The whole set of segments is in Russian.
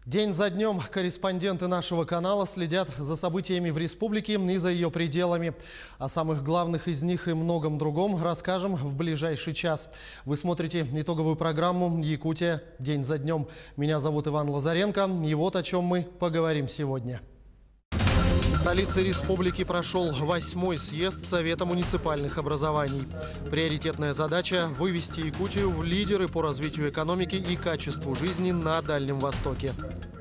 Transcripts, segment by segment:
День за днем корреспонденты нашего канала следят за событиями в республике и за ее пределами. О самых главных из них и многом другом расскажем в ближайший час. Вы смотрите итоговую программу «Якутия. День за днем». Меня зовут Иван Лазаренко, и вот о чем мы поговорим сегодня. В столице республики прошел 8-й съезд Совета муниципальных образований. Приоритетная задача – вывести Якутию в лидеры по развитию экономики и качеству жизни на Дальнем Востоке.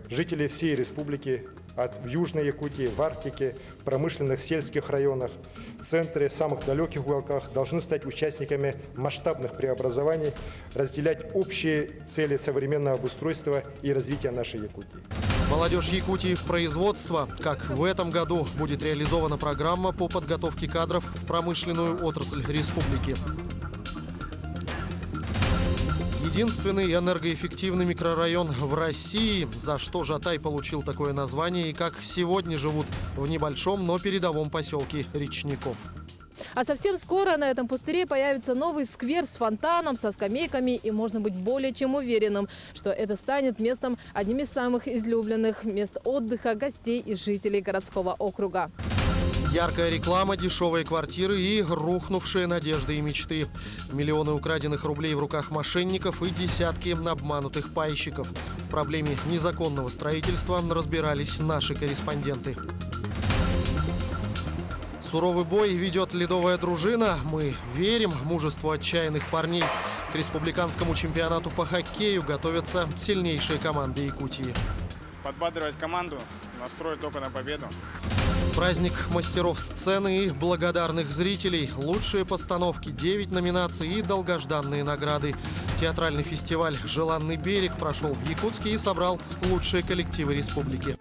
Жители всей республики, в Южной Якутии, в Арктике, в промышленных сельских районах, в центре, самых далеких уголках должны стать участниками масштабных преобразований, разделять общие цели современного обустройства и развития нашей Якутии. Молодежь Якутии в производство. Как в этом году будет реализована программа по подготовке кадров в промышленную отрасль республики. Единственный энергоэффективный микрорайон в России. За что Жатай получил такое название и как сегодня живут в небольшом, но передовом поселке Речников. А совсем скоро на этом пустыре появится новый сквер с фонтаном, со скамейками, и можно быть более чем уверенным, что это станет местом одним из самых излюбленных мест отдыха гостей и жителей городского округа. Яркая реклама, дешевые квартиры и рухнувшие надежды и мечты. Миллионы украденных рублей в руках мошенников и десятки обманутых пайщиков. В проблеме незаконного строительства разбирались наши корреспонденты. Суровый бой ведет ледовая дружина. Мы верим в мужество отчаянных парней. К республиканскому чемпионату по хоккею готовятся сильнейшие команды Якутии. Подбадривать команду, настроить только на победу. Праздник мастеров сцены и благодарных зрителей. Лучшие постановки, 9 номинаций и долгожданные награды. Театральный фестиваль «Желанный берег» прошел в Якутске и собрал лучшие коллективы республики.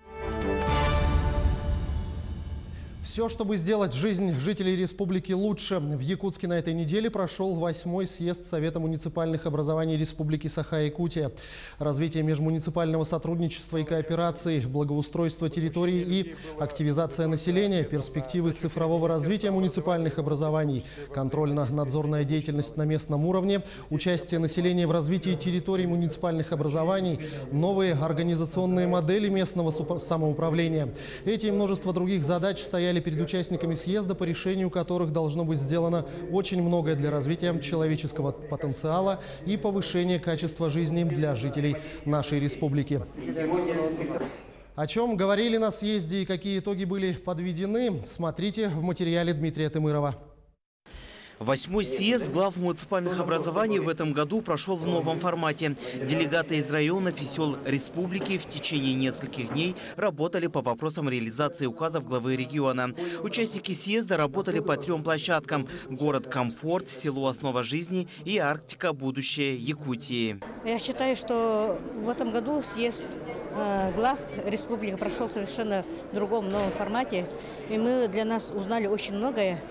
Все, чтобы сделать жизнь жителей республики лучше. В Якутске на этой неделе прошел 8-й съезд Совета муниципальных образований Республики Саха-Якутия. Развитие межмуниципального сотрудничества и кооперации, благоустройство территорий и активизация населения, перспективы цифрового развития муниципальных образований, контрольно-надзорная деятельность на местном уровне, участие населения в развитии территорий муниципальных образований, новые организационные модели местного самоуправления. Эти и множество других задач стояли перед участниками съезда, по решению которых должно быть сделано очень многое для развития человеческого потенциала и повышения качества жизни для жителей нашей республики. О чем говорили на съезде и какие итоги были подведены, смотрите в материале Дмитрия Тымырова. 8-й съезд глав муниципальных образований в этом году прошел в новом формате. Делегаты из районов и сел республики в течение нескольких дней работали по вопросам реализации указов главы региона. Участники съезда работали по 3 площадкам: город Комфорт, село Основа жизни и Арктика будущее Якутии. Я считаю, что в этом году съезд глав республики прошел совершенно в другом новом формате. И мы для нас узнали очень многое.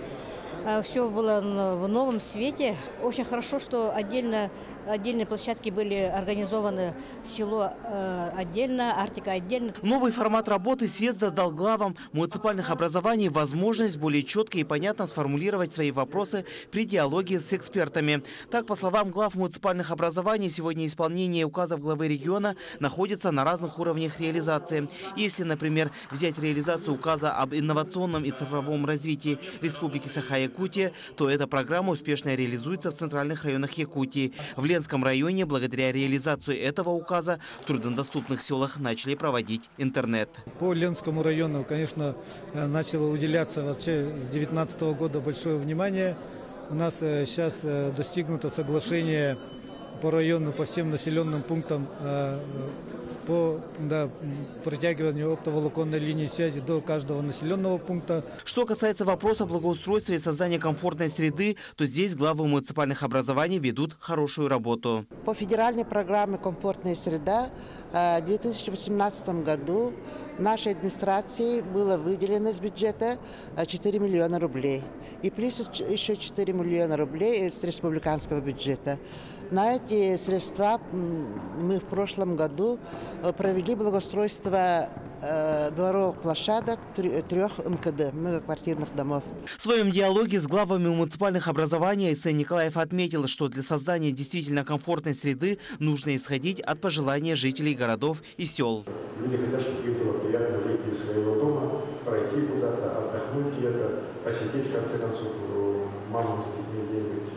Все было в новом свете. Очень хорошо, что отдельные площадки были организованы. Село отдельно, Арктика отдельно. Новый формат работы съезда дал главам муниципальных образований возможность более четко и понятно сформулировать свои вопросы при диалоге с экспертами. Так, по словам глав муниципальных образований, сегодня исполнение указов главы региона находится на разных уровнях реализации. Если, например, взять реализацию указа об инновационном и цифровом развитии Республики Саха-Якутия, то эта программа успешно реализуется в центральных районах Якутии. В Ленском районе благодаря реализации этого указа в труднодоступных селах начали проводить интернет. По Ленскому району, конечно, начало уделяться вообще с 2019 года большое внимание. У нас сейчас достигнуто соглашение по району, по всем населенным пунктам по протягиванию оптоволоконной линии связи до каждого населенного пункта. Что касается вопроса благоустройства и создания комфортной среды, то здесь главы муниципальных образований ведут хорошую работу. По федеральной программе «Комфортная среда» в 2018 году нашей администрации было выделено из бюджета 4 миллиона рублей. И плюс еще 4 миллиона рублей из республиканского бюджета. На эти средства мы в прошлом году провели благоустройство дворовых площадок 3 МКД, многоквартирных домов. В своем диалоге с главами муниципальных образований Айсен Николаев отметил, что для создания действительно комфортной среды нужно исходить от пожеланий жителей городов и сел. Люди хотят, чтобы им было приятно выйти из своего дома, пройти куда-то, отдохнуть где-то, посетить, в конце концов, мамам с детьми где-нибудь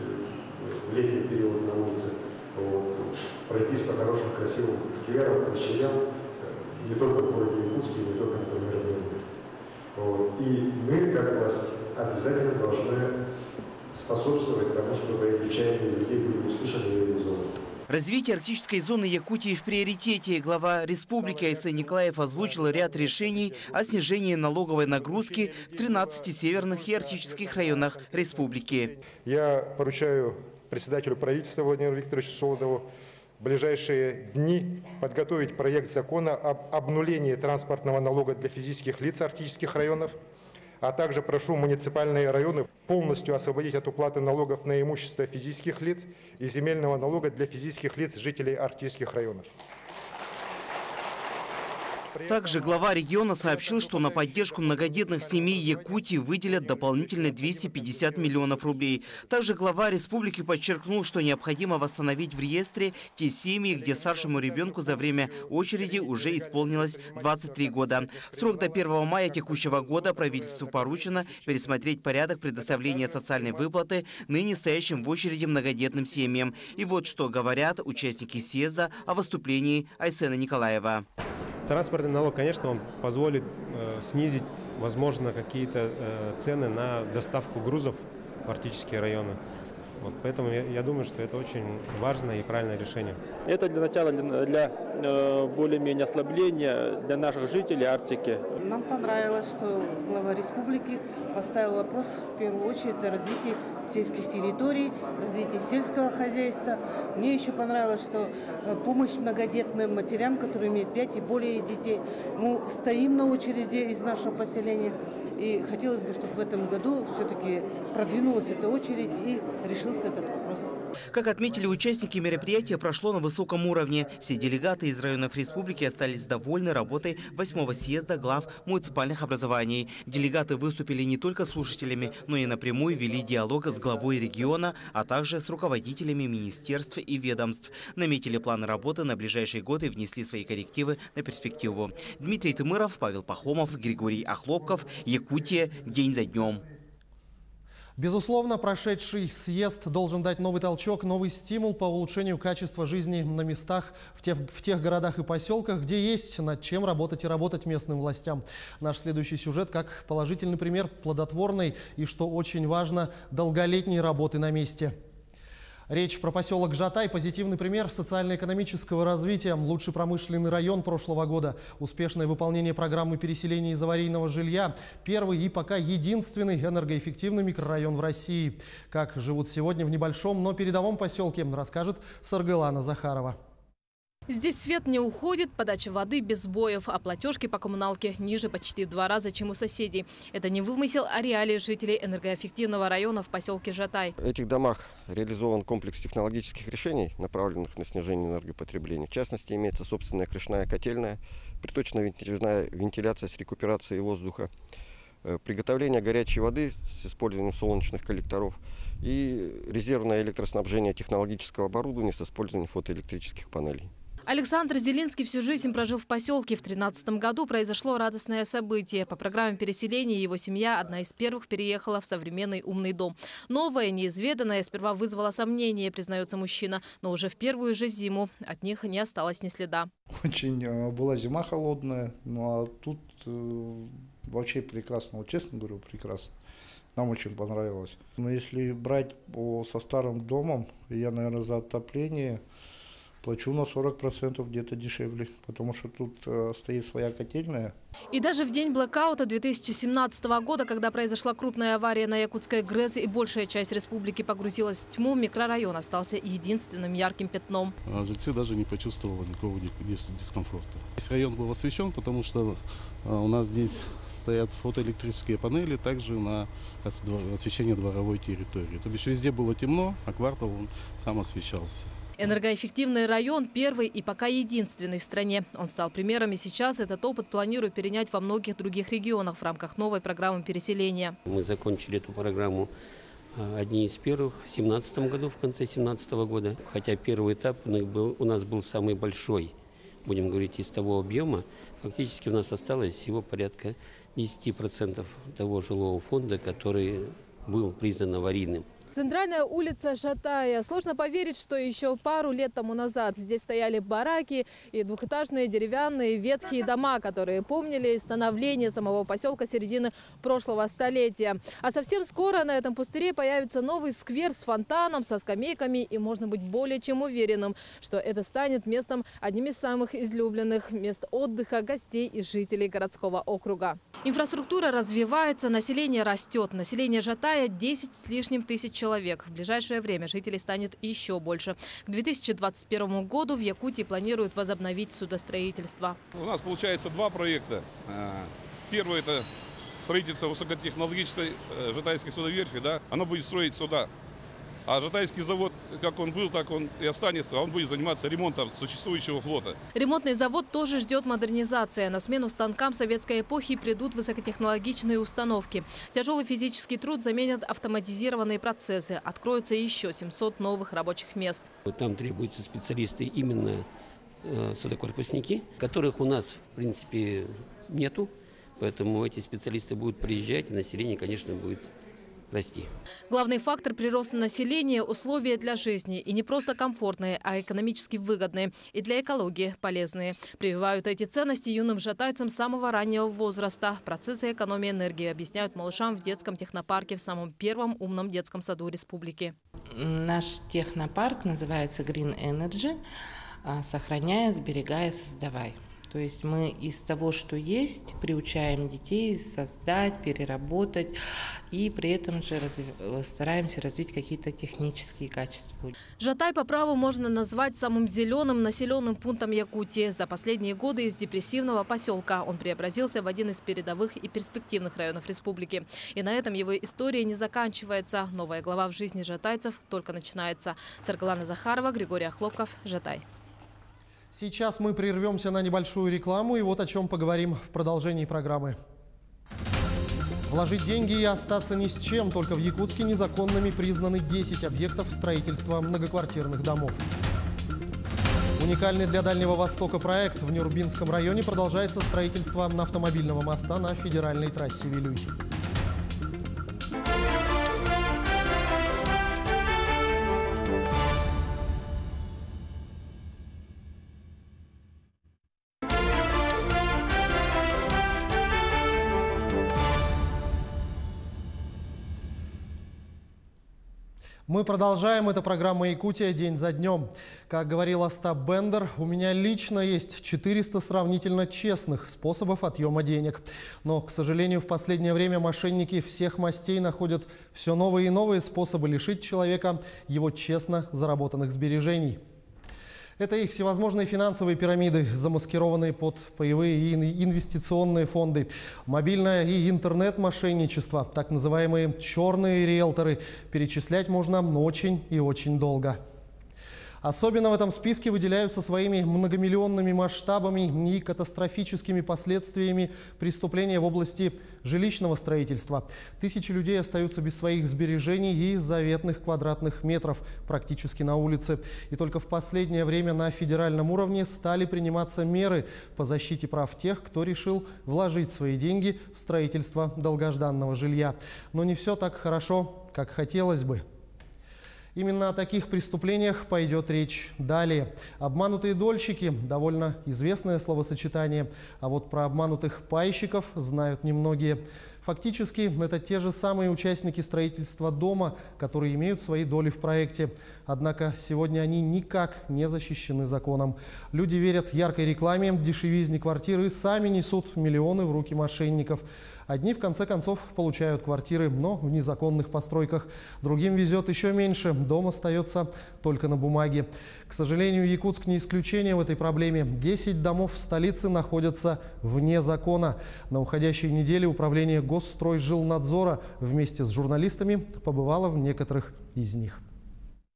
в летний период на улице, вот, пройтись по хорошим, красивым скверам, площадям, не только в городе Якутске, не только, например, в Нью-Йорке. Вот. И мы, как власть, обязательно должны способствовать тому, чтобы эти чаяния людей были услышаны и реализованы. Развитие арктической зоны Якутии в приоритете. Глава республики Айсен Николаев озвучил ряд решений о снижении налоговой нагрузки в 13 северных и арктических районах республики. Я поручаю председателю правительства Владимиру Викторовичу Солодову в ближайшие дни подготовить проект закона об обнулении транспортного налога для физических лиц арктических районов, а также прошу муниципальные районы полностью освободить от уплаты налогов на имущество физических лиц и земельного налога для физических лиц жителей арктических районов. Также глава региона сообщил, что на поддержку многодетных семей Якутии выделят дополнительные 250 миллионов рублей. Также глава республики подчеркнул, что необходимо восстановить в реестре те семьи, где старшему ребенку за время очереди уже исполнилось 23 года. В срок до 1 мая текущего года правительству поручено пересмотреть порядок предоставления социальной выплаты ныне стоящим в очереди многодетным семьям. И вот что говорят участники съезда о выступлении Айсена Николаева. Транспортный налог, конечно, он позволит снизить, возможно, какие-то цены на доставку грузов в арктические районы. Вот, поэтому я думаю, что это очень важное и правильное решение. Это для начала, для более-менее ослабления для наших жителей Арктики. Нам понравилось, что глава республики поставил вопрос в первую очередь о развитии сельских территорий, развитии сельского хозяйства. Мне еще понравилось, что помощь многодетным матерям, которые имеют 5 и более детей. Мы стоим на очереди из нашего поселения. И хотелось бы, чтобы в этом году все-таки продвинулась эта очередь и решился этот вопрос. Как отметили участники, мероприятие прошло на высоком уровне. Все делегаты из районов республики остались довольны работой 8-го съезда глав муниципальных образований. Делегаты выступили не только слушателями, но и напрямую вели диалог с главой региона, а также с руководителями министерств и ведомств. Наметили планы работы на ближайшие годы и внесли свои коррективы на перспективу. Дмитрий Тымыров, Павел Пахомов, Григорий Охлопков. Якутия. День за днем. Безусловно, прошедший съезд должен дать новый толчок, новый стимул по улучшению качества жизни на местах, в тех городах и поселках, где есть над чем работать и работать местным властям. Наш следующий сюжет как положительный пример плодотворной и, что очень важно, долголетней работы на месте. Речь про поселок Жатай – позитивный пример социально-экономического развития. Лучший промышленный район прошлого года. Успешное выполнение программы переселения из аварийного жилья. Первый и пока единственный энергоэффективный микрорайон в России. Как живут сегодня в небольшом, но передовом поселке, расскажет Саргылана Захарова. Здесь свет не уходит, подача воды без сбоев, а платежки по коммуналке ниже почти в 2 раза, чем у соседей. Это не вымысел, а реалии жителей энергоэффективного района в поселке Жатай. В этих домах реализован комплекс технологических решений, направленных на снижение энергопотребления. В частности, имеется собственная крышная котельная, приточно-вытяжная вентиляция с рекуперацией воздуха, приготовление горячей воды с использованием солнечных коллекторов и резервное электроснабжение технологического оборудования с использованием фотоэлектрических панелей. Александр Зелинский всю жизнь прожил в поселке. В 2013 году произошло радостное событие. По программе переселения его семья одна из первых переехала в современный умный дом. Новое, неизведанное сперва вызвало сомнения, признается мужчина. Но уже в первую же зиму от них не осталось ни следа. Очень была зима холодная, ну а тут вообще прекрасно, вот честно говорю, прекрасно. Нам очень понравилось. Но если брать со старым домом, я, наверное, за отопление плачу на 40% где-то дешевле, потому что тут стоит своя котельная. И даже в день блэкаута 2017 года, когда произошла крупная авария на Якутской ГРЭС и большая часть республики погрузилась в тьму, микрорайон остался единственным ярким пятном. Жильцы даже не почувствовали никакого дискомфорта. Весь район был освещен, потому что у нас здесь стоят фотоэлектрические панели, также на освещение дворовой территории. То бишь везде было темно, а квартал он сам освещался. Энергоэффективный район – первый и пока единственный в стране. Он стал примером, и сейчас этот опыт планируют перенять во многих других регионах в рамках новой программы переселения. Мы закончили эту программу одни из первых в 2017 году, в конце 2017 года. Хотя первый этап у нас был самый большой, будем говорить, из того объема. Фактически у нас осталось всего порядка 10% того жилого фонда, который был признан аварийным. Центральная улица Жатая. Сложно поверить, что еще пару лет тому назад здесь стояли бараки и двухэтажные деревянные ветхие дома, которые помнили становление самого поселка середины прошлого столетия. А совсем скоро на этом пустыре появится новый сквер с фонтаном, со скамейками, и можно быть более чем уверенным, что это станет местом одним из самых излюбленных мест отдыха гостей и жителей городского округа. Инфраструктура развивается, население растет. Население Жатая 10 с лишним тысяч человек. В ближайшее время жителей станет еще больше. К 2021 году в Якутии планируют возобновить судостроительство. У нас получается два проекта. Первый – это строительство высокотехнологической Жатайской судоверфи. Да? Оно будет строить суда. А Жатайский завод, как он был, так он и останется. Он будет заниматься ремонтом существующего флота. Ремонтный завод тоже ждет модернизация. На смену станкам советской эпохи придут высокотехнологичные установки. Тяжелый физический труд заменят автоматизированные процессы. Откроются еще 700 новых рабочих мест. Там требуются специалисты, именно судокорпусники, которых у нас, в принципе, нету. Поэтому эти специалисты будут приезжать, и население, конечно, будет расти. Главный фактор прироста населения – условия для жизни. И не просто комфортные, а экономически выгодные. И для экологии полезные. Прививают эти ценности юным жатайцам с самого раннего возраста. Процессы экономии энергии объясняют малышам в детском технопарке в самом первом умном детском саду республики. Наш технопарк называется Green Energy. Сохраняя, сберегая, создавай. То есть мы из того, что есть, приучаем детей создать, переработать, и при этом же стараемся развить какие-то технические качества. Жатай по праву можно назвать самым зеленым населенным пунктом Якутии. За последние годы из депрессивного поселка он преобразился в один из передовых и перспективных районов республики. И на этом его история не заканчивается. Новая глава в жизни жатайцев только начинается. Саргалана Захарова, Григорий Охлопков, Жатай. Сейчас мы прервемся на небольшую рекламу, и вот о чем поговорим в продолжении программы. Вложить деньги и остаться ни с чем. Только в Якутске незаконными признаны 10 объектов строительства многоквартирных домов. Уникальный для Дальнего Востока проект. В Нюрбинском районе продолжается строительство автомобильного моста на федеральной трассе Вилюй. Мы продолжаем. Это программа «Якутия. День за днем». Как говорил Остап Бендер, у меня лично есть 400 сравнительно честных способов отъема денег. Но, к сожалению, в последнее время мошенники всех мастей находят все новые и новые способы лишить человека его честно заработанных сбережений. Это их всевозможные финансовые пирамиды, замаскированные под паевые и инвестиционные фонды, мобильное и интернет-мошенничество, так называемые черные риэлторы. Перечислять можно очень и очень долго. Особенно в этом списке выделяются своими многомиллионными масштабами и катастрофическими последствиями преступления в области жилищного строительства. Тысячи людей остаются без своих сбережений и заветных квадратных метров практически на улице. И только в последнее время на федеральном уровне стали приниматься меры по защите прав тех, кто решил вложить свои деньги в строительство долгожданного жилья. Но не все так хорошо, как хотелось бы. Именно о таких преступлениях пойдет речь далее. Обманутые дольщики – довольно известное словосочетание, а вот про обманутых пайщиков знают немногие. Фактически, это те же самые участники строительства дома, которые имеют свои доли в проекте. Однако сегодня они никак не защищены законом. Люди верят яркой рекламе, дешевизне квартиры и сами несут миллионы в руки мошенников. Одни, в конце концов, получают квартиры, но в незаконных постройках. Другим везет еще меньше. Дом остается только на бумаге. К сожалению, Якутск не исключение в этой проблеме. 10 домов в столице находятся вне закона. На уходящей неделе управление Госстройжилнадзора вместе с журналистами побывало в некоторых из них.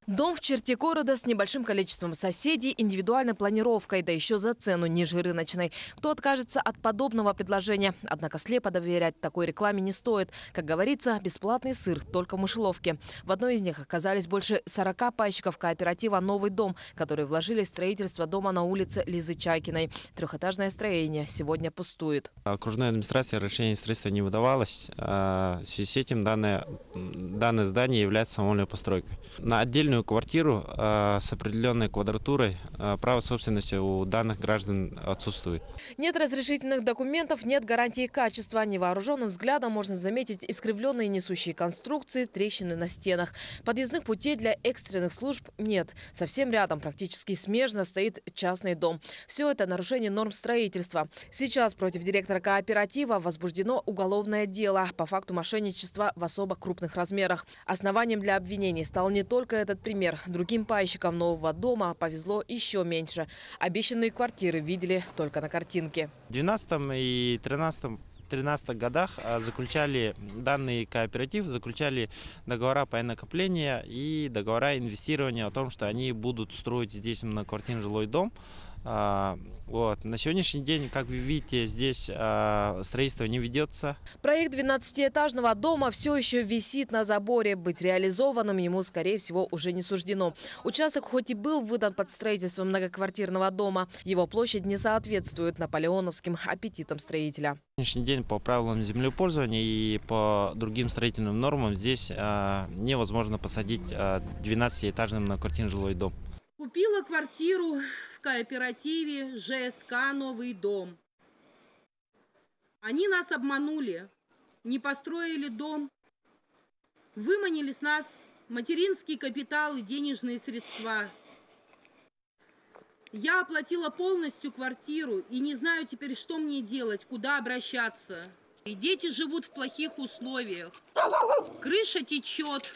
Дом в черте города с небольшим количеством соседей, индивидуальной планировкой, да еще за цену ниже рыночной. Кто откажется от подобного предложения? Однако слепо доверять такой рекламе не стоит. Как говорится, бесплатный сыр только в мышеловке. В одной из них оказались больше 40 пайщиков кооператива «Новый дом», которые вложили в строительство дома на улице Лизы Чайкиной. Трехэтажное строение сегодня пустует. Окружной администрации решение строительства не выдавалось. В связи с этим данное здание является самовольной постройкой. На отдельную квартиру с определенной квадратурой право собственности у данных граждан отсутствует. Нет разрешительных документов, нет гарантии качества. Невооруженным взглядом можно заметить искривленные несущие конструкции, трещины на стенах. Подъездных путей для экстренных служб нет. Совсем рядом, практически смежно, стоит частный дом. Все это нарушение норм строительства. Сейчас против директора кооператива возбуждено уголовное дело по факту мошенничества в особо крупных размерах. Основанием для обвинений стал не только этот пример. Другим пайщикам нового дома повезло еще меньше. Обещанные квартиры видели только на картинке. В 2012 и 2013 годах данный кооператив заключали договора по накоплению и договора инвестирования о том, что они будут строить здесь многоквартирный жилой дом. На сегодняшний день, как вы видите, здесь строительство не ведется. Проект 12-этажного дома все еще висит на заборе. Быть реализованным ему, скорее всего, уже не суждено. Участок хоть и был выдан под строительство многоквартирного дома, его площадь не соответствует наполеоновским аппетитам строителя. На сегодняшний день по правилам землепользования и по другим строительным нормам здесь невозможно посадить 12-этажный многоквартирный жилой дом. Купила квартиру в кооперативе ЖСК «Новый дом». Они нас обманули, не построили дом, выманили с нас материнский капитал и денежные средства. Я оплатила полностью квартиру и не знаю теперь, что мне делать, куда обращаться. И дети живут в плохих условиях. Крыша течет,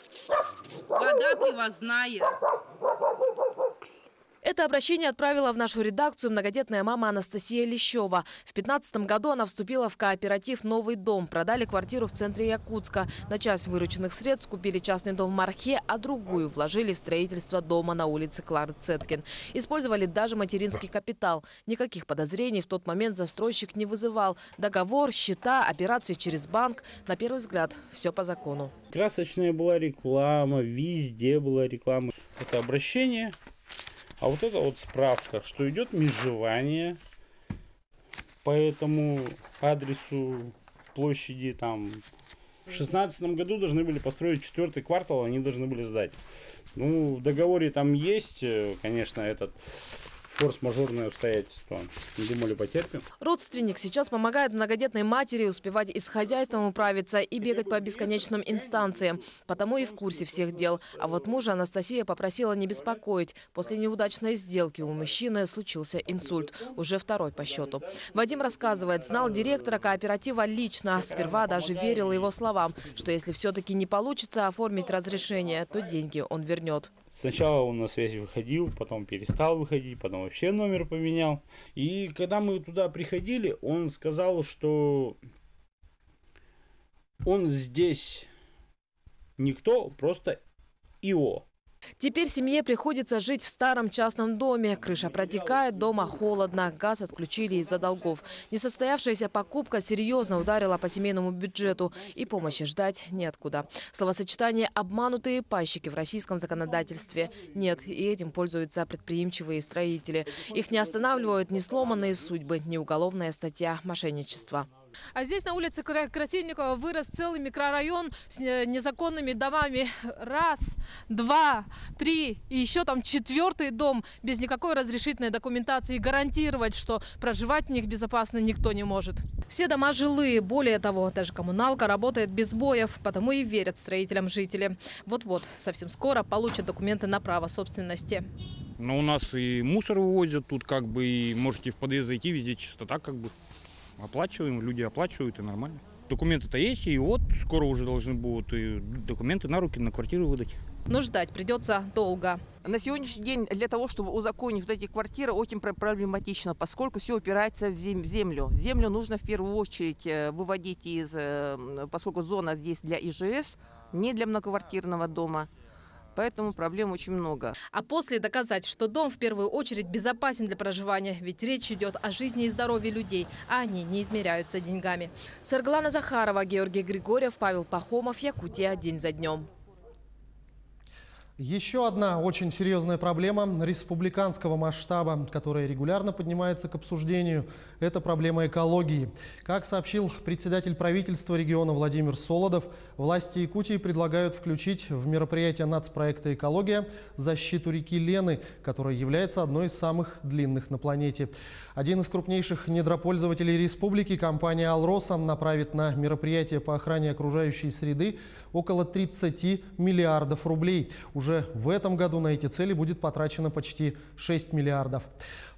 вода привозная. Это обращение отправила в нашу редакцию многодетная мама Анастасия Лещева. В 2015 году она вступила в кооператив «Новый дом». Продали квартиру в центре Якутска. На часть вырученных средств купили частный дом в Мархе, а другую вложили в строительство дома на улице Клары Цеткин. Использовали даже материнский капитал. Никаких подозрений в тот момент застройщик не вызывал. Договор, счета, операции через банк. На первый взгляд, все по закону. Красочная была реклама, везде была реклама. Это обращение. А вот это вот справка, что идет межевание по этому адресу площади там. В 2016 году должны были построить 4-й квартал, они должны были сдать. Ну, в договоре там есть, конечно, этот форс-мажорные обстоятельства. Думали, потерпим. Родственник сейчас помогает многодетной матери успевать и с хозяйством управиться, и бегать по бесконечным инстанциям. Потому и в курсе всех дел. А вот мужа Анастасия попросила не беспокоить. После неудачной сделки у мужчины случился инсульт. Уже второй по счету. Вадим рассказывает, знал директора кооператива лично. Сперва даже верил его словам, что если все-таки не получится оформить разрешение, то деньги он вернет. Сначала он на связь выходил, потом перестал выходить, потом вообще номер поменял. И когда мы туда приходили, он сказал, что он здесь никто, просто ИО. Теперь семье приходится жить в старом частном доме. Крыша протекает, дома холодно, газ отключили из-за долгов. Несостоявшаяся покупка серьезно ударила по семейному бюджету, и помощи ждать неоткуда. Словосочетание «обманутые пайщики» в российском законодательстве нет, и этим пользуются предприимчивые строители. Их не останавливают ни сломанные судьбы, ни уголовная статья мошенничества. А здесь на улице Красильникова вырос целый микрорайон с незаконными домами. Раз, два, три и еще там 4-й дом без никакой разрешительной документации. Гарантировать, что проживать в них безопасно никто не может. Все дома жилые. Более того, даже коммуналка работает без сбоев, потому и верят строителям жители. Вот-вот, совсем скоро получат документы на право собственности. Но у нас и мусор вывозят тут, и можете в подъезд зайти, везде чистота, оплачиваем, люди оплачивают, и нормально. Документы-то есть, и вот скоро уже должны будут и документы на руки, на квартиру выдать. Но ждать придется долго. На сегодняшний день для того, чтобы узаконить вот эти квартиры, очень проблематично, поскольку все упирается в землю. Землю нужно в первую очередь выводить поскольку зона здесь для ИЖС, не для многоквартирного дома. поэтому проблем очень много. А после доказать, что дом в первую очередь безопасен для проживания, ведь речь идет о жизни и здоровье людей, а они не измеряются деньгами. Сарглана Захарова, Георгий Григорьев, Павел Пахомов, Якутия. День за днем. Еще одна очень серьезная проблема республиканского масштаба, которая регулярно поднимается к обсуждению, это проблема экологии. Как сообщил председатель правительства региона Владимир Солодов, власти Якутии предлагают включить в мероприятие нацпроекта «Экология» защиту реки Лены, которая является одной из самых длинных на планете. Один из крупнейших недропользователей республики, компания «Алроса», направит на мероприятие по охране окружающей среды около 30 миллиардов рублей. Уже в этом году на эти цели будет потрачено почти 6 миллиардов.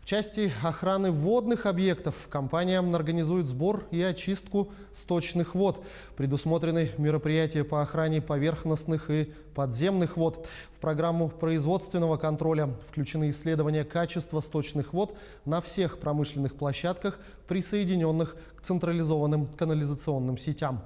В части охраны водных объектов компания организует сбор и очистку сточных вод. Предусмотрены мероприятия по охране поверхностных и подземных вод. В программу производственного контроля включены исследования качества сточных вод на всех промышленных площадках, присоединенных к централизованным канализационным сетям.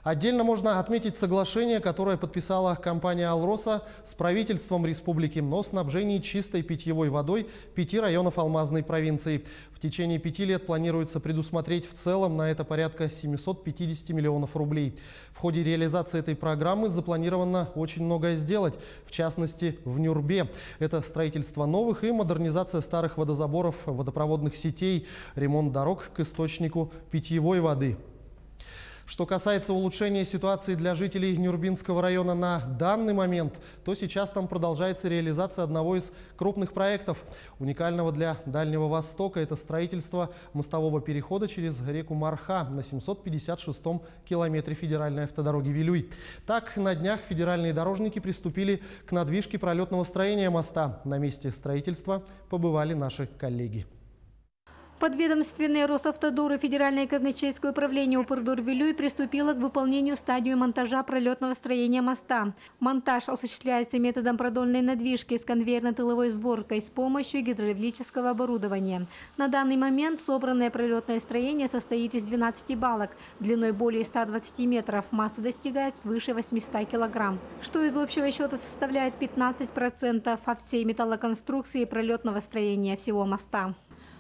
Отдельно можно отметить соглашение, которое подписала компания «Алроса» с правительством республики о снабжении чистой питьевой водой 5 районов Алмазной провинции. В течение 5 лет планируется предусмотреть в целом на это порядка 750 миллионов рублей. В ходе реализации этой программы запланировано очень многое сделать, в частности в Нюрбе. Это строительство новых и модернизация старых водозаборов, водопроводных сетей, ремонт дорог к источнику питьевой воды. Что касается улучшения ситуации для жителей Нюрбинского района на данный момент, то сейчас там продолжается реализация одного из крупных проектов, уникального для Дальнего Востока. Это строительство мостового перехода через реку Марха на 756-м километре федеральной автодороги Вилюй. Так, на днях федеральные дорожники приступили к надвижке пролетного строения моста. На месте строительства побывали наши коллеги. Подведомственное Росавтодору Федеральное казначейское управление Упордор-Вилюй приступило к выполнению стадии монтажа пролетного строения моста. Монтаж осуществляется методом продольной надвижки с конвейерно-тыловой сборкой с помощью гидравлического оборудования. На данный момент собранное пролетное строение состоит из 12 балок, длиной более 120 метров, масса достигает свыше 800 килограмм, что из общего счета составляет 15% от всей металлоконструкции пролетного строения всего моста.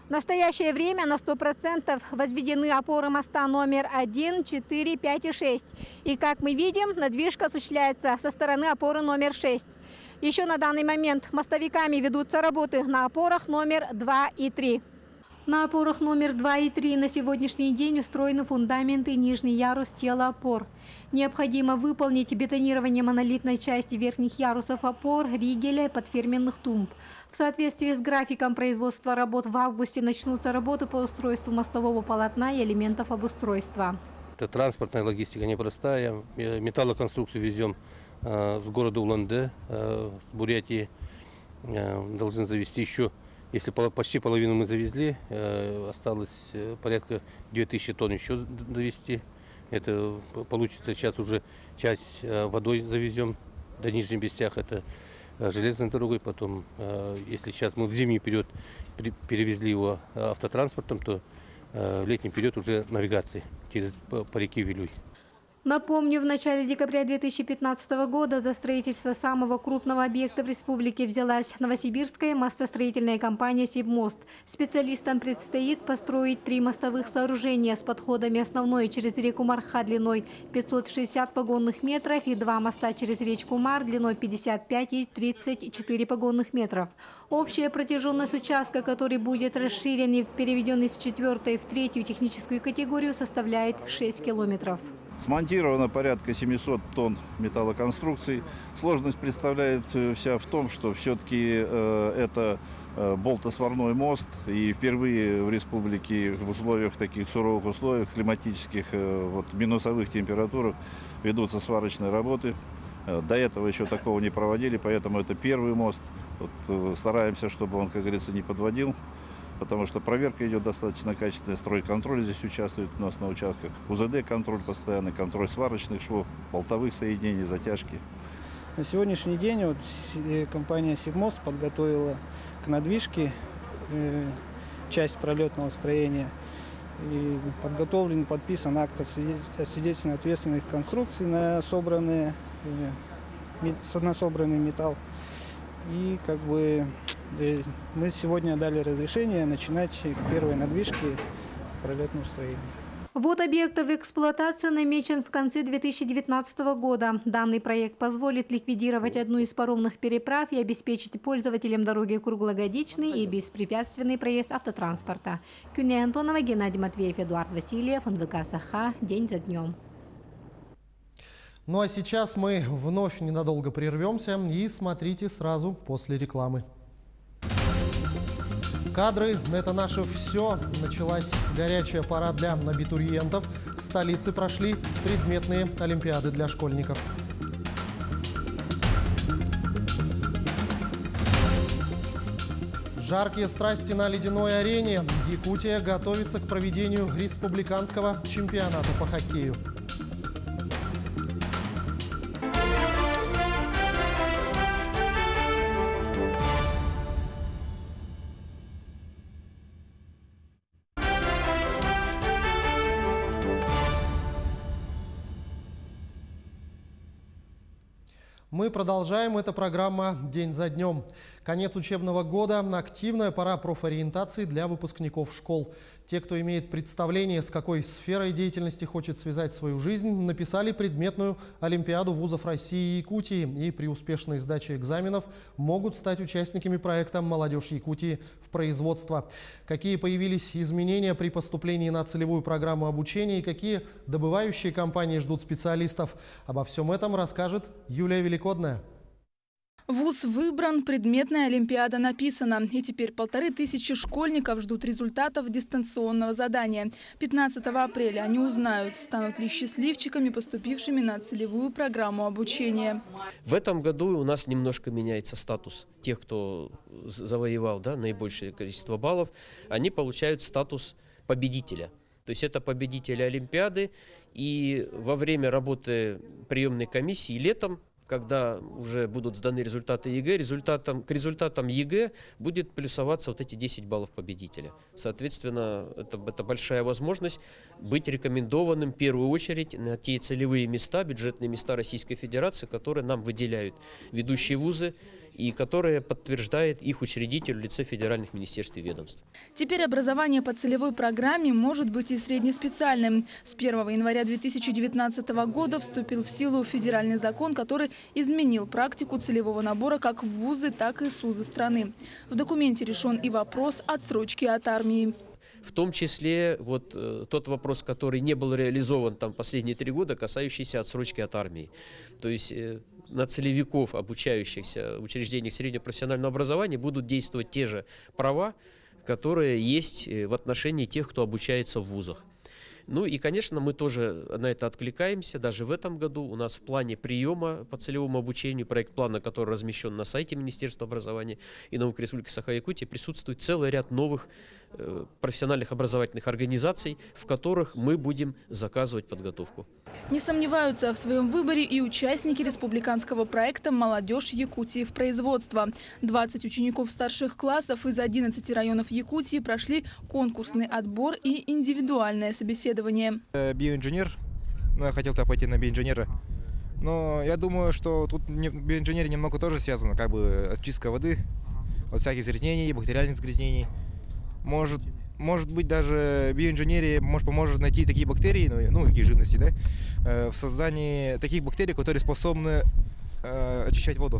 В настоящее время на 100% возведены опоры моста номер 1, 4, 5 и 6. И, как мы видим, надвижка осуществляется со стороны опоры номер 6. Еще на данный момент мостовиками ведутся работы на опорах номер 2 и 3. На опорах номер 2 и 3 на сегодняшний день устроены фундаменты и нижний ярус тела опор. Необходимо выполнить бетонирование монолитной части верхних ярусов опор, ригеля и подферменных тумб. В соответствии с графиком производства работ в августе начнутся работы по устройству мостового полотна и элементов обустройства. Это транспортная логистика непростая. Металлоконструкцию везем с города Улан-Удэ, с Бурятии. Должны завезти еще, если почти половину мы завезли, осталось порядка 2000 тонн еще довезти. Это получится сейчас уже часть водой завезем до Нижней Бестях, это железной дорогой. Потом, если сейчас мы в зимний период перевезли его автотранспортом, то в летний период уже навигацией по реке Вилюй. Напомню, в начале декабря 2015 года за строительство самого крупного объекта в республике взялась новосибирская мостостроительная компания «Сибмост». Специалистам предстоит построить 3 мостовых сооружения с подходами основной через реку Марха длиной 560 погонных метров и 2 моста через речку Мар длиной 55 и 34 погонных метров. Общая протяженность участка, который будет расширен и переведен из 4-й в 3-ю техническую категорию, составляет 6 километров. Смонтировано порядка 700 тонн металлоконструкций. Сложность представляет вся в том, что все-таки это болтосварной мост. И впервые в республике в условиях таких суровых условиях, климатических, минусовых температурах ведутся сварочные работы. До этого еще такого не проводили, поэтому это первый мост. Стараемся, чтобы он, как говорится, не подводил. Потому что проверка идет достаточно качественная, стройконтроль здесь участвует у нас на участках. УЗД-контроль постоянный, контроль сварочных швов, болтовых соединений, затяжки. На сегодняшний день компания «Сибмост» подготовила к надвижке часть пролетного строения. И подготовлен, подписан акт о свидетельстве ответственных конструкций на собранные собранный металл. И как бы мы сегодня дали разрешение начинать первые надвижки пролетного строения. Ввод объектов в эксплуатацию намечен в конце 2019 года. Данный проект позволит ликвидировать одну из паромных переправ и обеспечить пользователям дороги круглогодичный и беспрепятственный проезд автотранспорта. Кюня Антонова, Геннадий Матвеев, Эдуард Васильев, НВК Саха. День за днем. Ну а сейчас мы вновь ненадолго прервемся и смотрите сразу после рекламы. Кадры – это наше все. Началась горячая пора для абитуриентов. В столице прошли предметные олимпиады для школьников. Жаркие страсти на ледяной арене. Якутия готовится к проведению республиканского чемпионата по хоккею. Мы продолжаем. Это программа «День за днем». Конец учебного года – активная пора профориентации для выпускников школ. Те, кто имеет представление, с какой сферой деятельности хочет связать свою жизнь, написали предметную олимпиаду вузов России и Якутии и при успешной сдаче экзаменов могут стать участниками проекта «Молодежь Якутии в производство». Какие появились изменения при поступлении на целевую программу обучения и какие добывающие компании ждут специалистов? Обо всем этом расскажет Юлия Великодная. Вуз выбран, предметная олимпиада написана. И теперь 1500 школьников ждут результатов дистанционного задания. 15 апреля они узнают, станут ли счастливчиками, поступившими на целевую программу обучения. В этом году у нас немножко меняется статус тех, кто завоевал наибольшее количество баллов. Они получают статус победителя. То есть это победители олимпиады. И во время работы приемной комиссии летом, когда уже будут сданы результаты ЕГЭ, к результатам ЕГЭ будет плюсоваться вот эти 10 баллов победителя. Соответственно, это большая возможность быть рекомендованным в первую очередь на те целевые места, бюджетные места Российской Федерации, которые нам выделяют ведущие вузы и которые подтверждает их учредитель в лице федеральных министерств и ведомств. Теперь образование по целевой программе может быть и среднеспециальным. С 1 января 2019 года вступил в силу федеральный закон, который изменил практику целевого набора как в вузы, так и СУЗы страны. В документе решен и вопрос отсрочки от армии. В том числе тот вопрос, который не был реализован последние 3 года, касающийся отсрочки от армии. То есть на целевиков, обучающихся в учреждениях среднего профессионального образования, будут действовать те же права, которые есть в отношении тех, кто обучается в вузах. Ну и, конечно, мы тоже на это откликаемся. Даже в этом году у нас в плане приема по целевому обучению, проект плана, который размещен на сайте Министерства образования и науки Республики Саха-Якутия, присутствует целый ряд новых профессиональных образовательных организаций, в которых мы будем заказывать подготовку. Не сомневаются в своем выборе и участники республиканского проекта «Молодежь Якутии в производство». 20 учеников старших классов из 11 районов Якутии прошли конкурсный отбор и индивидуальное собеседование. Биоинженер, я хотел пойти на биоинженера. Но я думаю, что тут биоинженерия немного тоже связана, очистка воды от всяких загрязнений, бактериальных загрязнений. Может быть, даже биоинженерия поможет найти такие бактерии, такие живности, в создании таких бактерий, которые способны очищать воду.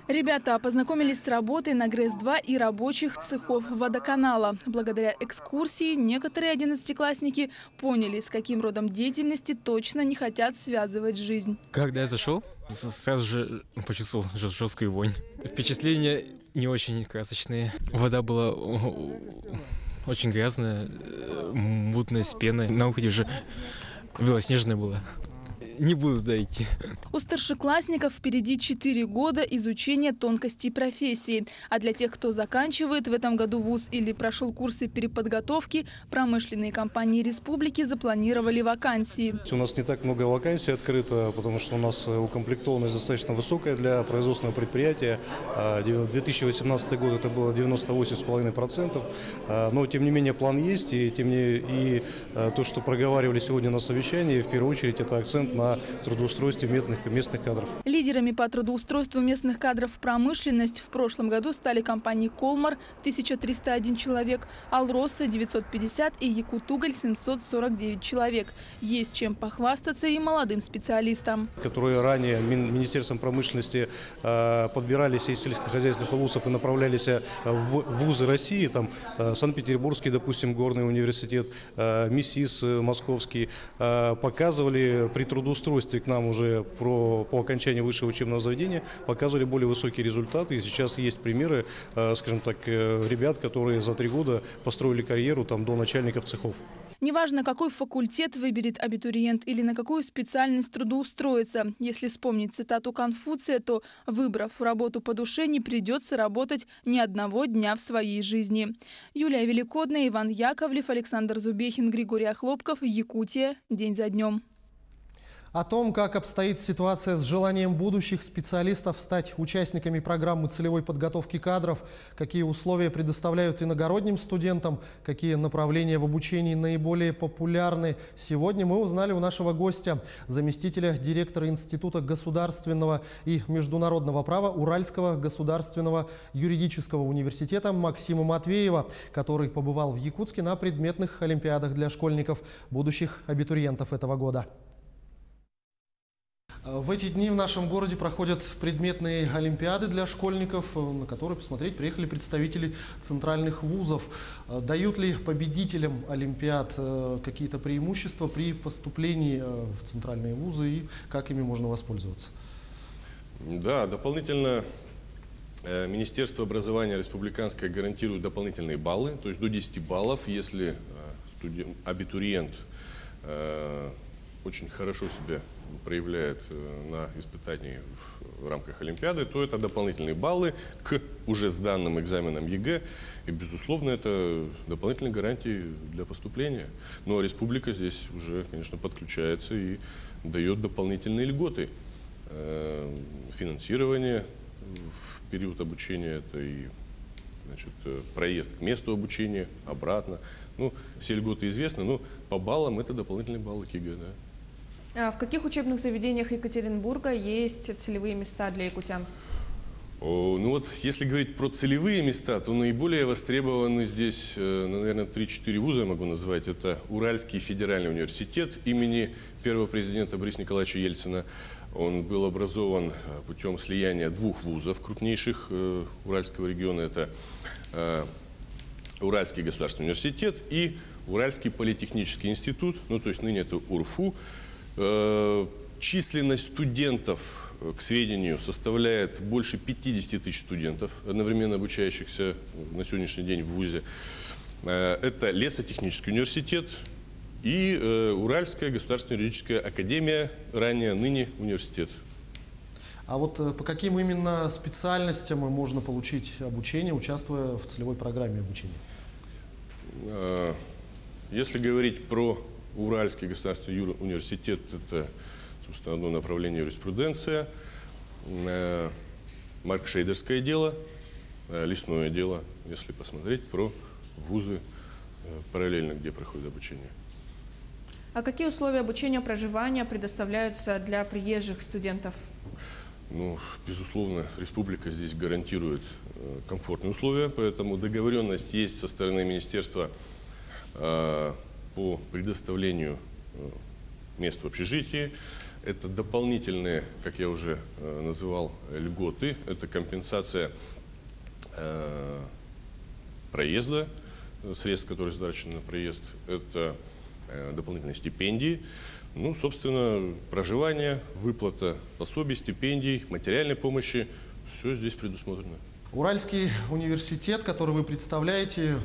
Ребята познакомились с работой на ГРЭС-2 и рабочих цехов водоканала. Благодаря экскурсии некоторые 11-классники поняли, с каким родом деятельности точно не хотят связывать жизнь. Когда я зашел, сразу же почувствовал жесткую вонь. Впечатления не очень красочные. Вода была очень грязная, мутная, с пеной. На уходе уже белоснежная была. Не буду туда идти. У старшеклассников впереди 4 года изучения тонкостей профессии. А для тех, кто заканчивает в этом году вуз или прошел курсы переподготовки, промышленные компании республики запланировали вакансии. У нас не так много вакансий открыто, потому что у нас укомплектованность достаточно высокая для производственного предприятия. 2018 год это было 98,5%. Но тем не менее план есть, и то, что проговаривали сегодня на совещании, в первую очередь это акцент на на трудоустройстве местных кадров. Лидерами по трудоустройству местных кадров в промышленность в прошлом году стали компании «Колмар» 1301 человек, «Алроса» 950 и «Якутуголь» 749 человек. Есть чем похвастаться и молодым специалистам. Которые ранее Министерством промышленности подбирались из сельскохозяйственных вузов и направлялись в вузы России, там Санкт-Петербургский, допустим, горный университет, МИСИС московский, показывали при трудоустройстве к нам уже по окончании высшего учебного заведения, показывали более высокие результаты. И сейчас есть примеры, скажем так, ребят, которые за 3 года построили карьеру там, до начальников цехов. Неважно, какой факультет выберет абитуриент или на какую специальность трудоустроиться. Если вспомнить цитату Конфуция, то, выбрав работу по душе, не придется работать ни одного дня в своей жизни. Юлия Великодная, Иван Яковлев, Александр Зубехин, Григорий Охлопков. Якутия. День за днем. О том, как обстоит ситуация с желанием будущих специалистов стать участниками программы целевой подготовки кадров, какие условия предоставляют иногородним студентам, какие направления в обучении наиболее популярны, сегодня мы узнали у нашего гостя, заместителя директора Института государственного и международного права Уральского государственного юридического университета Максима Матвеева, который побывал в Якутске на предметных олимпиадах для школьников, будущих абитуриентов этого года. В эти дни в нашем городе проходят предметные олимпиады для школьников, на которые посмотреть приехали представители центральных вузов. Дают ли победителям олимпиад какие-то преимущества при поступлении в центральные вузы и как ими можно воспользоваться? Да, дополнительно Министерство образования республиканское гарантирует дополнительные баллы, то есть до 10 баллов, если абитуриент очень хорошо себя проявляет на испытании в рамках Олимпиады, то это дополнительные баллы к уже сданным экзаменам ЕГЭ. И, безусловно, это дополнительные гарантии для поступления. Но республика здесь уже, конечно, подключается и дает дополнительные льготы. Финансирование в период обучения, это и проезд к месту обучения, обратно. Ну, все льготы известны, но по баллам это дополнительные баллы к ЕГЭ, да. А в каких учебных заведениях Екатеринбурга есть целевые места для якутян? Ну вот, если говорить про целевые места, то наиболее востребованы здесь, наверное, 3-4 вуза я могу назвать. Это Уральский федеральный университет имени первого президента Бориса Николаевича Ельцина. Он был образован путем слияния 2 вузов крупнейших Уральского региона. Это Уральский государственный университет и Уральский политехнический институт, ну то есть ныне это УрФУ. Численность студентов, к сведению, составляет больше 50 тысяч студентов, одновременно обучающихся на сегодняшний день в вузе. Это Лесотехнический университет и Уральская государственная юридическая академия, ранее, ныне университет. А вот по каким именно специальностям можно получить обучение, участвуя в целевой программе обучения? Если говорить про Уральский государственный университет, это, собственно, одно направление юриспруденция, маркшейдерское дело, лесное дело, если посмотреть про вузы параллельно, где проходит обучение. А какие условия обучения, проживания предоставляются для приезжих студентов? Ну, безусловно, республика здесь гарантирует комфортные условия, поэтому договоренность есть со стороны министерства по предоставлению мест в общежитии. Это дополнительные, как я уже называл, льготы. Это компенсация проезда, средств, которые затрачены на проезд. Это дополнительные стипендии. Ну, собственно, проживание, выплата пособий, стипендий, материальной помощи. Все здесь предусмотрено. Уральский университет, который вы представляете,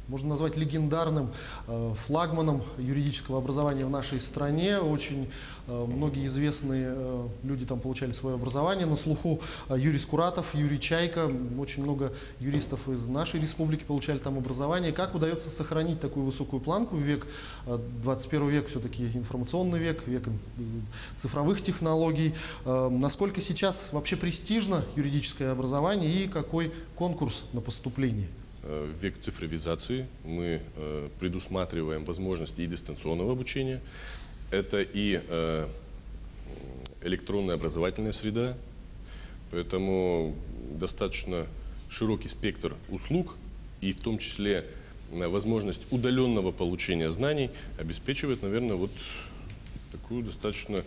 можно назвать легендарным флагманом юридического образования в нашей стране. Очень многие известные люди там получали свое образование. На слуху Юрий Скуратов, Юрий Чайка. Очень много юристов из нашей республики получали там образование. Как удается сохранить такую высокую планку в век, 21 век, все-таки информационный век, век цифровых технологий? Насколько сейчас вообще престижно юридическое образование и какой конкурс на поступление? В век цифровизации мы предусматриваем возможности и дистанционного обучения. Это и электронная образовательная среда, поэтому достаточно широкий спектр услуг, и в том числе возможность удаленного получения знаний обеспечивает, наверное, вот такую достаточно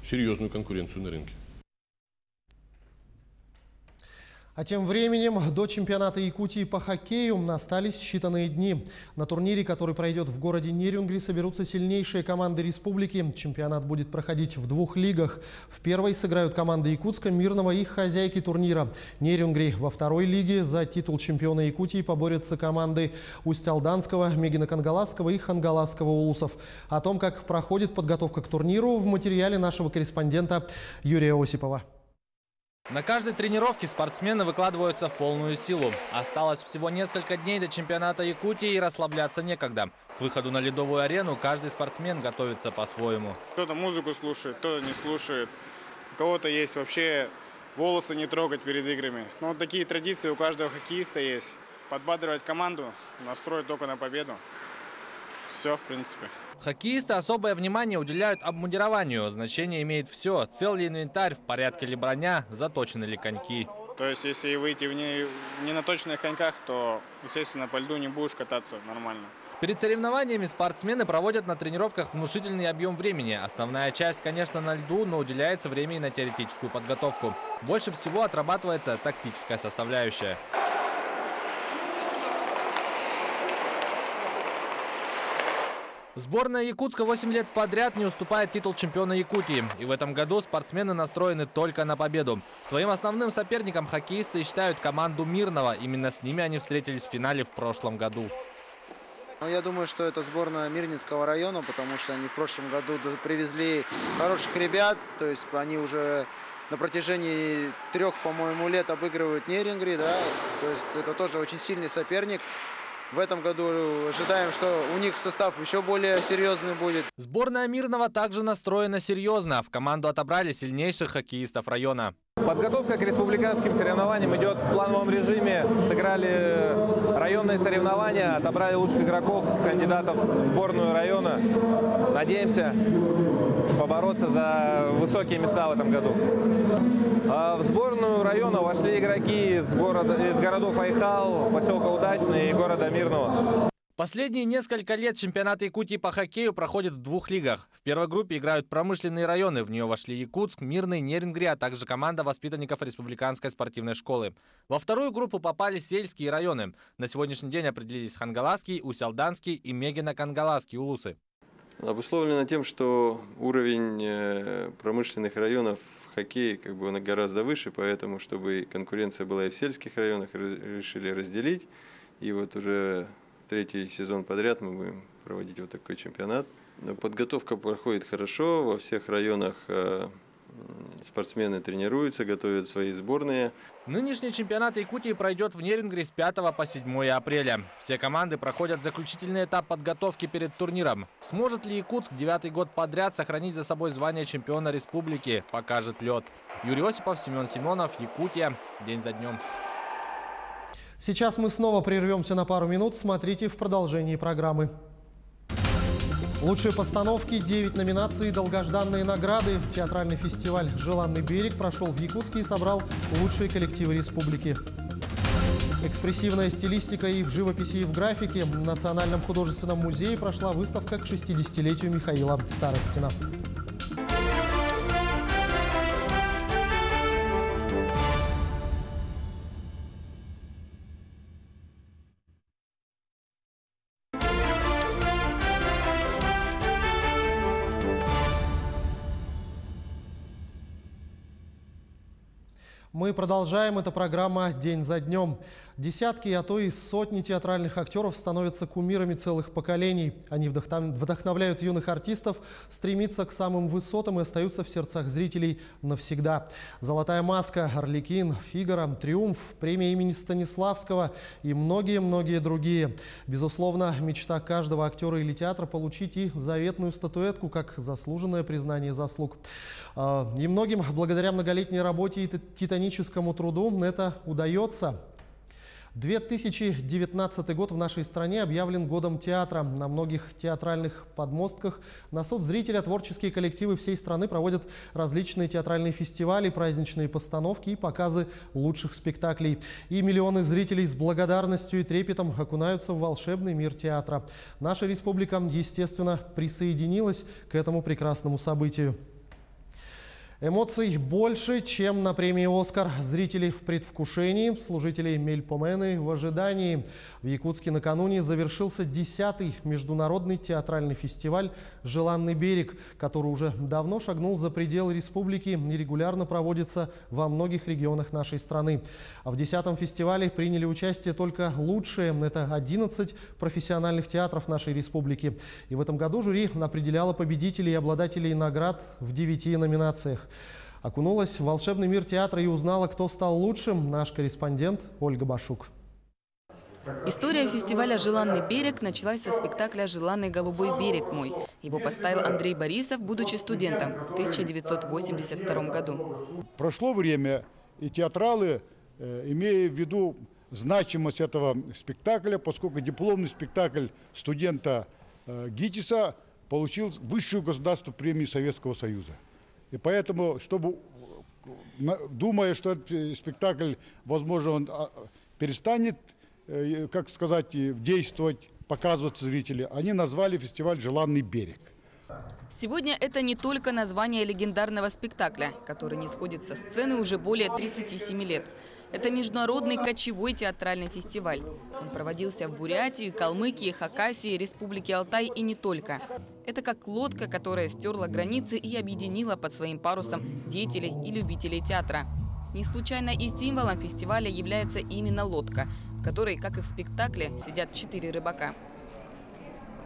серьезную конкуренцию на рынке. А тем временем до чемпионата Якутии по хоккею остались считанные дни. На турнире, который пройдет в городе Нерюнгри, соберутся сильнейшие команды республики. Чемпионат будет проходить в 2 лигах. В первой сыграют команды Якутска, Мирного и хозяйки турнира Нерюнгри. Во второй лиге за титул чемпиона Якутии поборются команды Усть-Алданского, Мегино-Кангаласского и Хангаласского улусов. О том, как проходит подготовка к турниру, в материале нашего корреспондента Юрия Осипова. На каждой тренировке спортсмены выкладываются в полную силу. Осталось всего несколько дней до чемпионата Якутии, и расслабляться некогда. К выходу на ледовую арену каждый спортсмен готовится по-своему. Кто-то музыку слушает, кто-то не слушает. У кого-то есть вообще волосы не трогать перед играми. Но вот такие традиции у каждого хоккеиста есть. Подбадривать команду, настроить только на победу. Все, в принципе. Хоккеисты особое внимание уделяют обмундированию. Значение имеет все. Цел ли инвентарь, в порядке ли броня, заточены ли коньки. То есть, если выйти в ненаточенных коньках, то, естественно, по льду не будешь кататься нормально. Перед соревнованиями спортсмены проводят на тренировках внушительный объем времени. Основная часть, конечно, на льду, но уделяется время и на теоретическую подготовку. Больше всего отрабатывается тактическая составляющая. Сборная Якутска 8 лет подряд не уступает титул чемпиона Якутии. И в этом году спортсмены настроены только на победу. Своим основным соперником хоккеисты считают команду Мирного. Именно с ними они встретились в финале в прошлом году. Я думаю, что это сборная Мирницкого района, потому что они в прошлом году привезли хороших ребят. То есть они уже на протяжении 3, по-моему, лет обыгрывают Нерюнгри. Да? То есть это тоже очень сильный соперник. В этом году ожидаем, что у них состав еще более серьезный будет. Сборная Мирного также настроена серьезно. В команду отобрали сильнейших хоккеистов района. Подготовка к республиканским соревнованиям идет в плановом режиме. Сыграли районные соревнования, отобрали лучших игроков, кандидатов в сборную района. Надеемся побороться за высокие места в этом году. В сборную района вошли игроки из городов Айхал, поселка Удачный и города Мирного. Последние несколько лет чемпионат Якутии по хоккею проходит в 2 лигах. В первой группе играют промышленные районы. В нее вошли Якутск, Мирный, Нерюнгри, а также команда воспитанников республиканской спортивной школы. Во вторую группу попали сельские районы. На сегодняшний день определились Хангаласский, Усть-Алданский и Мегино-Кангаласский улусы. Обусловлено тем, что уровень промышленных районов в хоккее он гораздо выше, поэтому, чтобы конкуренция была и в сельских районах, решили разделить. И вот уже 3-й сезон подряд мы будем проводить вот такой чемпионат. Подготовка проходит хорошо, во всех районах спортсмены тренируются, готовят свои сборные. Нынешний чемпионат Якутии пройдет в Нерюнгри с 5 по 7 апреля. Все команды проходят заключительный этап подготовки перед турниром. Сможет ли Якутск 9-й год подряд сохранить за собой звание чемпиона республики, покажет лед. Юрий Осипов, Семен Семенов, Якутия. День за днем. Сейчас мы снова прервемся на пару минут. Смотрите в продолжении программы. Лучшие постановки, 9 номинаций, долгожданные награды. Театральный фестиваль «Желанный берег» прошел в Якутске и собрал лучшие коллективы республики. Экспрессивная стилистика и в живописи, и в графике. В Национальном художественном музее прошла выставка к 60-летию Михаила Старостина. Мы продолжаем. Это программа «День за днем». Десятки, а то и сотни театральных актеров становятся кумирами целых поколений. Они вдохновляют юных артистов стремиться к самым высотам и остаются в сердцах зрителей навсегда. «Золотая маска», «Арлекин», «Фигаро», «Триумф», премия имени Станиславского и многие-многие другие. Безусловно, мечта каждого актера или театра получить и заветную статуэтку как заслуженное признание заслуг. И многим благодаря многолетней работе и титаническому труду это удается. 2019 год в нашей стране объявлен годом театра. На многих театральных подмостках на суд зрителя творческие коллективы всей страны проводят различные театральные фестивали, праздничные постановки и показы лучших спектаклей. И миллионы зрителей с благодарностью и трепетом окунаются в волшебный мир театра. Наша республика, естественно, присоединилась к этому прекрасному событию. Эмоций больше, чем на премии «Оскар». Зрители в предвкушении, служители Мельпомены в ожидании. В Якутске накануне завершился 10-й международный театральный фестиваль «Желанный берег», который уже давно шагнул за пределы республики и регулярно проводится во многих регионах нашей страны. А в 10-м фестивале приняли участие только лучшие. Это 11 профессиональных театров нашей республики. И в этом году жюри определяло победителей и обладателей наград в 9 номинациях. Окунулась в волшебный мир театра и узнала, кто стал лучшим, наш корреспондент Ольга Башук. История фестиваля «Желанный берег» началась со спектакля «Желанный голубой берег мой». Его поставил Андрей Борисов, будучи студентом в 1982 году. Прошло время, и театралы, имея в виду значимость этого спектакля, поскольку дипломный спектакль студента ГИТИСа получил высшую государственную премию Советского Союза. И поэтому, думая, что этот спектакль, возможно, он перестанет, как сказать, действовать, показываться зрителям, они назвали фестиваль «Желанный берег». Сегодня это не только название легендарного спектакля, который не сходит со сцены уже более 37 лет. Это международный кочевой театральный фестиваль. Он проводился в Бурятии, Калмыкии, Хакасии, Республике Алтай и не только. Это как лодка, которая стерла границы и объединила под своим парусом деятелей и любителей театра. Не случайно и символом фестиваля является именно лодка, в которой, как и в спектакле, сидят 4 рыбака.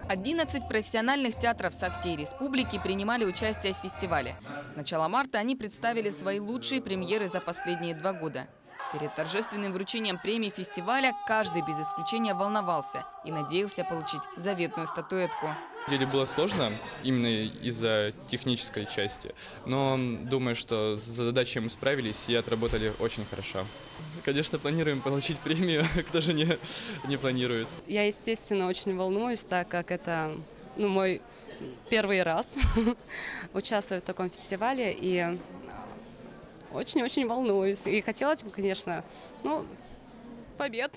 11 профессиональных театров со всей республики принимали участие в фестивале. С начала марта они представили свои лучшие премьеры за последние 2 года. Перед торжественным вручением премии фестиваля каждый без исключения волновался и надеялся получить заветную статуэтку. На деле было сложно именно из-за технической части, но думаю, что с задачей мы справились и отработали очень хорошо. Конечно, планируем получить премию, кто же не планирует. Я, естественно, очень волнуюсь, так как это мой первый раз участвую в таком фестивале, и очень-очень волнуюсь. И хотелось бы, конечно, побед.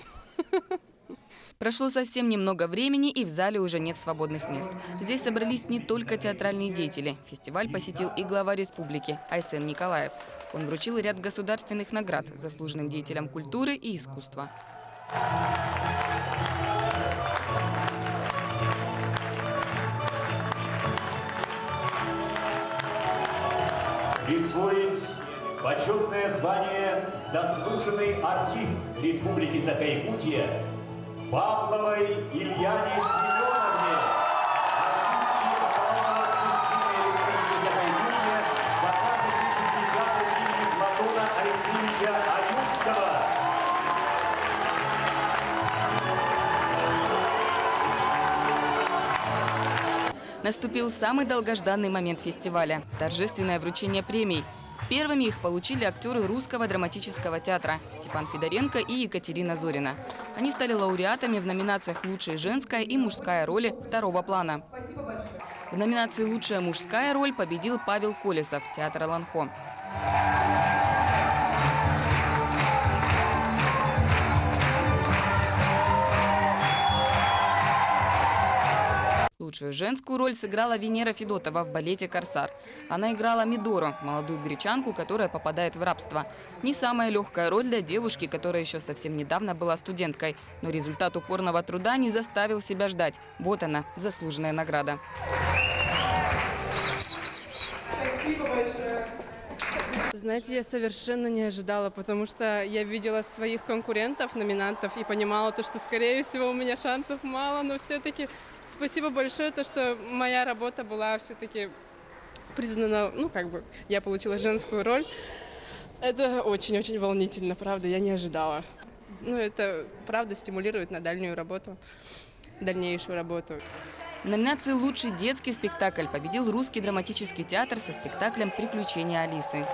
Прошло совсем немного времени, и в зале уже нет свободных мест. Здесь собрались не только театральные деятели. Фестиваль посетил и глава республики Айсен Николаев. Он вручил ряд государственных наград заслуженным деятелям культуры и искусства. Присвоить почетное звание «Заслуженный артист Республики Саха-Якутия» Павловой Ильяне Семеновне, артистке Автономного учреждения Республики Саха-Якутия, Захар-Технический театр имени Платона Алексеевича Аютского. Наступил самый долгожданный момент фестиваля – торжественное вручение премий. Первыми их получили актеры Русского драматического театра Степан Федоренко и Екатерина Зорина. Они стали лауреатами в номинациях «Лучшая женская» и «Мужская роли» второго плана. В номинации «Лучшая мужская роль» победил Павел Колесов, театр «Ланхо». Лучшую женскую роль сыграла Венера Федотова в балете «Корсар». Она играла Мидору, молодую гречанку, которая попадает в рабство. Не самая легкая роль для девушки, которая еще совсем недавно была студенткой. Но результат упорного труда не заставил себя ждать. Вот она, заслуженная награда. Спасибо большое. Знаете, я совершенно не ожидала, потому что я видела своих конкурентов, номинантов, и понимала, что, скорее всего, у меня шансов мало, но все-таки спасибо большое, что моя работа была все-таки признана, я получила женскую роль. Это очень-очень волнительно, правда, я не ожидала. Это, правда, стимулирует на дальнейшую работу. В номинации «Лучший детский спектакль» победил Русский драматический театр со спектаклем «Приключения Алисы».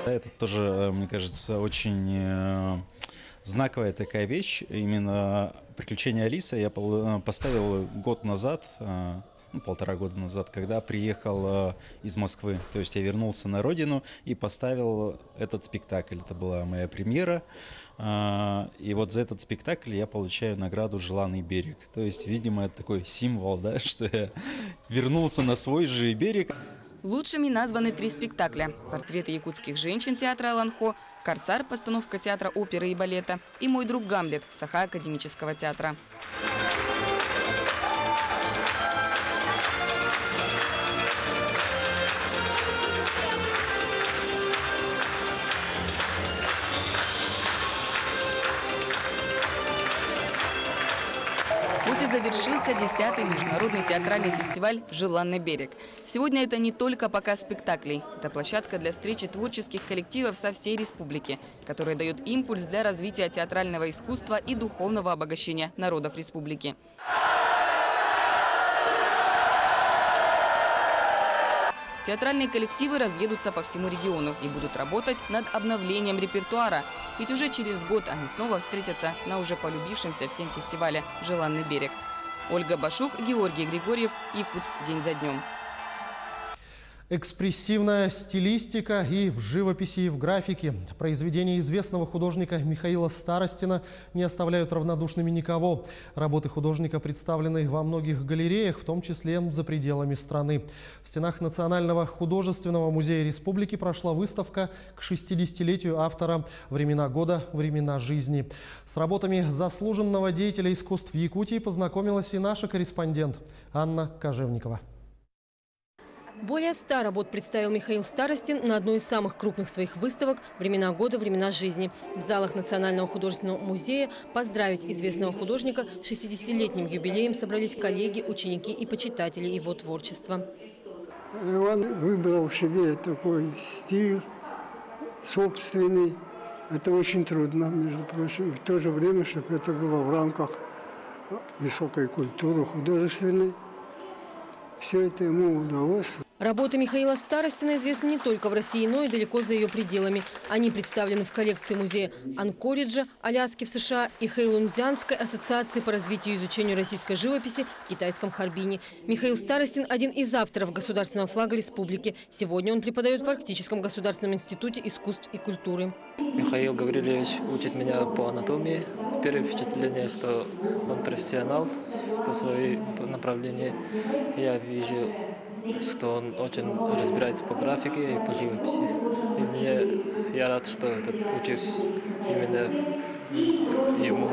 Это тоже, мне кажется, очень знаковая такая вещь. Именно «Приключения Алисы» я поставил год назад, 1,5 года назад, когда приехал из Москвы. То есть я вернулся на родину и поставил этот спектакль. Это была моя премьера. И вот за этот спектакль я получаю награду «Желанный берег». То есть, видимо, это такой символ, да, что я вернулся на свой же берег. Лучшими названы 3 спектакля: «Портреты якутских женщин» театра «Аланхо», «Корсар», постановка театра оперы и балета, и «Мой друг Гамлет» Саха-академического театра. Завершился 10-й международный театральный фестиваль «Желанный берег». Сегодня это не только показ спектаклей. Это площадка для встречи творческих коллективов со всей республики, которая дает импульс для развития театрального искусства и духовного обогащения народов республики. Театральные коллективы разъедутся по всему региону и будут работать над обновлением репертуара. Ведь уже через год они снова встретятся на уже полюбившемся всем фестивале «Желанный берег». Ольга Башук, Георгий Григорьев, Якутск день за днем. Экспрессивная стилистика и в живописи, и в графике. Произведения известного художника Михаила Старостина не оставляют равнодушными никого. Работы художника представлены во многих галереях, в том числе за пределами страны. В стенах Национального художественного музея республики прошла выставка к 60-летию автора «Времена года, времена жизни». С работами заслуженного деятеля искусств Якутии познакомилась и наша корреспондент Анна Кожевникова. Более 100 работ представил Михаил Старостин на одной из самых крупных своих выставок «Времена года, времена жизни». В залах Национального художественного музея поздравить известного художника 60-летним юбилеем собрались коллеги, ученики и почитатели его творчества. Он выбрал себе такой стиль собственный. Это очень трудно, между прочим. В то же время, чтобы это было в рамках высокой культуры художественной. Все это ему удалось. Работы Михаила Старостина известны не только в России, но и далеко за ее пределами. Они представлены в коллекции музея Анкориджа, Аляски в США и Хэйлунцзянской ассоциации по развитию и изучению российской живописи в китайском Харбине. Михаил Старостин – один из авторов государственного флага республики. Сегодня он преподает в Арктическом государственном институте искусств и культуры. Михаил Гаврилович учит меня по анатомии. Первое впечатление, что он профессионал по своему направлению. Я вижу, что он очень разбирается по графике и по живописи. И я рад, что учусь именно ему.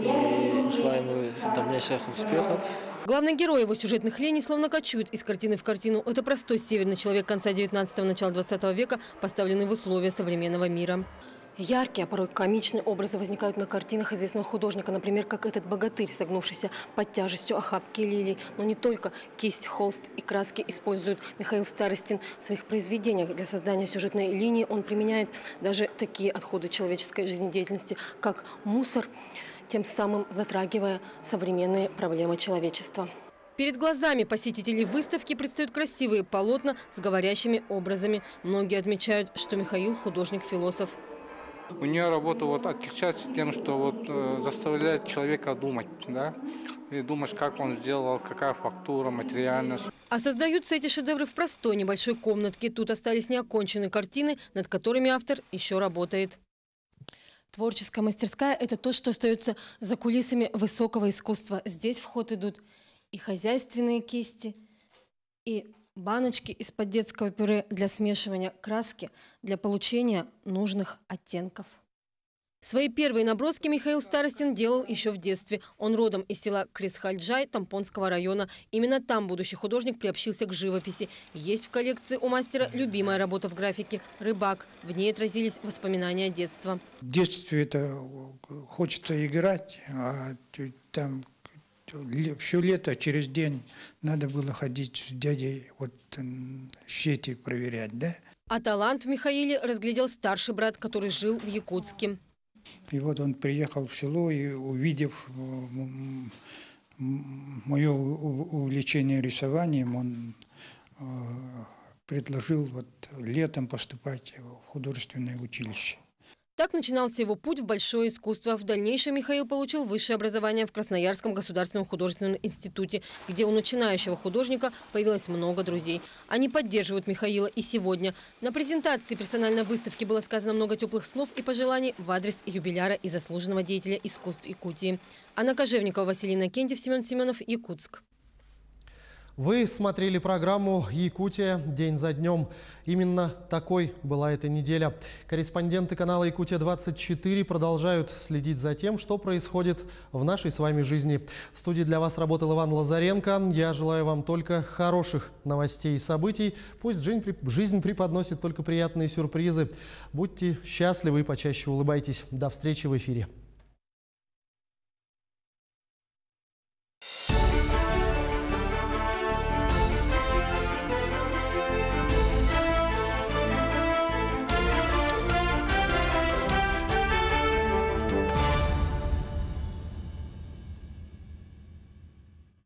И желаю ему дальнейших успехов. Главный герой его сюжетных линий словно кочует из картины в картину. Это простой северный человек конца 19-го, начала 20 века, поставленный в условия современного мира. Яркие, а порой комичные образы возникают на картинах известного художника. Например, как этот богатырь, согнувшийся под тяжестью охапки лилий. Но не только кисть, холст и краски использует Михаил Старостин в своих произведениях. Для создания сюжетной линии он применяет даже такие отходы человеческой жизнедеятельности, как мусор, тем самым затрагивая современные проблемы человечества. Перед глазами посетителей выставки предстают красивые полотна с говорящими образами. Многие отмечают, что Михаил – художник-философ. У нее работа отличается тем, что заставляет человека думать, да? И думаешь, как он сделал, какая фактура, материальность. А создаются эти шедевры в простой небольшой комнатке. Тут остались неоконченные картины, над которыми автор еще работает. Творческая мастерская – это то, что остается за кулисами высокого искусства. Здесь в ход идут и хозяйственные кисти, и баночки из-под детского пюре для смешивания краски, для получения нужных оттенков. Свои первые наброски Михаил Старостин делал еще в детстве. Он родом из села Крисхальджай Тампонского района. Именно там будущий художник приобщился к живописи. Есть в коллекции у мастера любимая работа в графике «Рыбак». В ней отразились воспоминания детства. В детстве это хочется играть, а там все лето через день надо было ходить с дядей щети проверять, да? А талант в Михаиле разглядел старший брат, который жил в Якутске. И вот он приехал в село и, увидев мое увлечение рисованием, он предложил вот летом поступать в художественное училище. Так начинался его путь в большое искусство. В дальнейшем Михаил получил высшее образование в Красноярском государственном художественном институте, где у начинающего художника появилось много друзей. Они поддерживают Михаила и сегодня. На презентации персональной выставки было сказано много теплых слов и пожеланий в адрес юбиляра и заслуженного деятеля искусств Якутии. Анна Кожевникова, Василий Иннокентьев, Семен Семенов, Якутск. Вы смотрели программу «Якутия. День за днем». Именно такой была эта неделя. Корреспонденты канала «Якутия-24» продолжают следить за тем, что происходит в нашей с вами жизни. В студии для вас работал Иван Лазаренко. Я желаю вам только хороших новостей и событий. Пусть жизнь преподносит только приятные сюрпризы. Будьте счастливы и почаще улыбайтесь. До встречи в эфире.